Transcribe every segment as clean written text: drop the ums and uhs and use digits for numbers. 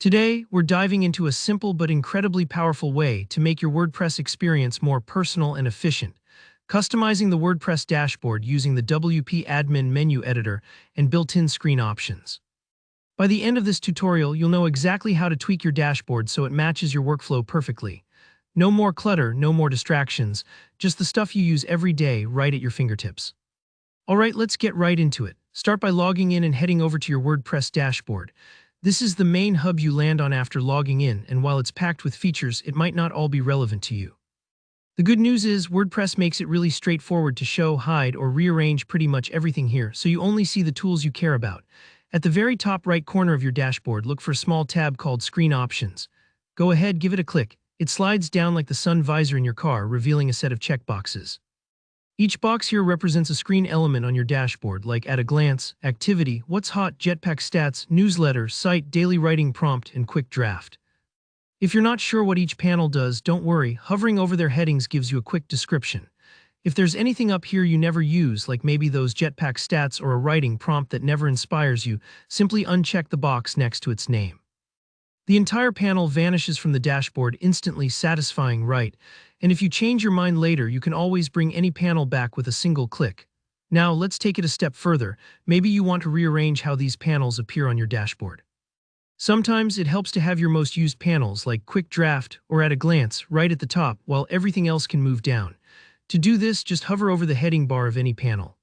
Today, we're diving into a simple but incredibly powerful way to make your WordPress experience more personal and efficient, customizing the WordPress dashboard using the WP Admin menu editor and built-in screen options. By the end of this tutorial, you'll know exactly how to tweak your dashboard so it matches your workflow perfectly. No more clutter, no more distractions, just the stuff you use every day right at your fingertips. Alright, let's get right into it. Start by logging in and heading over to your WordPress dashboard. This is the main hub you land on after logging in, and while it's packed with features, it might not all be relevant to you. The good news is WordPress makes it really straightforward to show, hide, or rearrange pretty much everything here, so you only see the tools you care about. At the very top right corner of your dashboard, look for a small tab called Screen Options. Go ahead, give it a click. It slides down like the sun visor in your car, revealing a set of checkboxes. Each box here represents a screen element on your dashboard, like At a Glance, Activity, What's Hot, Jetpack Stats, Newsletter, Site, Daily Writing Prompt, and Quick Draft. If you're not sure what each panel does, don't worry, hovering over their headings gives you a quick description. If there's anything up here you never use, like maybe those Jetpack Stats or a writing prompt that never inspires you, simply uncheck the box next to its name. The entire panel vanishes from the dashboard instantly, satisfying, right? And if you change your mind later, you can always bring any panel back with a single click. Now, let's take it a step further. Maybe you want to rearrange how these panels appear on your dashboard. Sometimes it helps to have your most used panels, like Quick Draft or At a Glance, right at the top, while everything else can move down. To do this, just hover over the heading bar of any panel.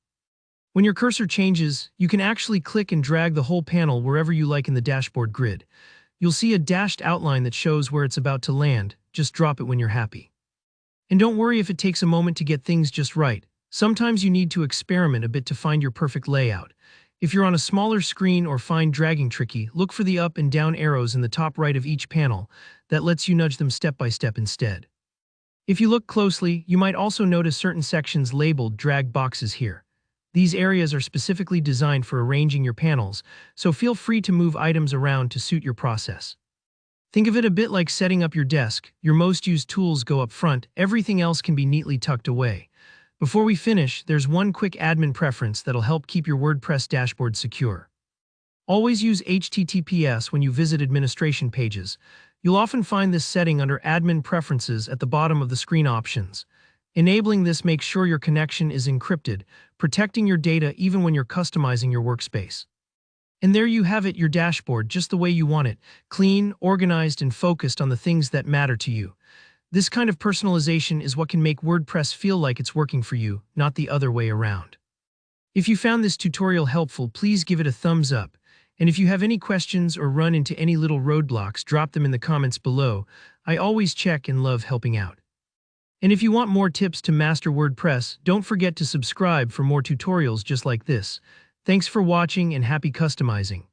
When your cursor changes, you can actually click and drag the whole panel wherever you like in the dashboard grid. You'll see a dashed outline that shows where it's about to land. Just drop it when you're happy. And don't worry if it takes a moment to get things just right. Sometimes you need to experiment a bit to find your perfect layout. If you're on a smaller screen or find dragging tricky, look for the up and down arrows in the top right of each panel. That lets you nudge them step by step instead. If you look closely, you might also notice certain sections labeled drag boxes here. These areas are specifically designed for arranging your panels, so feel free to move items around to suit your process. Think of it a bit like setting up your desk. Your most used tools go up front, everything else can be neatly tucked away. Before we finish, there's one quick admin preference that'll help keep your WordPress dashboard secure. Always use HTTPS when you visit administration pages. You'll often find this setting under Admin Preferences at the bottom of the screen options. Enabling this makes sure your connection is encrypted, protecting your data even when you're customizing your workspace. And there you have it, your dashboard, just the way you want it, clean, organized, and focused on the things that matter to you. This kind of personalization is what can make WordPress feel like it's working for you, not the other way around. If you found this tutorial helpful, please give it a thumbs up. And if you have any questions or run into any little roadblocks, drop them in the comments below. I always check and love helping out. And if you want more tips to master WordPress, don't forget to subscribe for more tutorials just like this. Thanks for watching and happy customizing.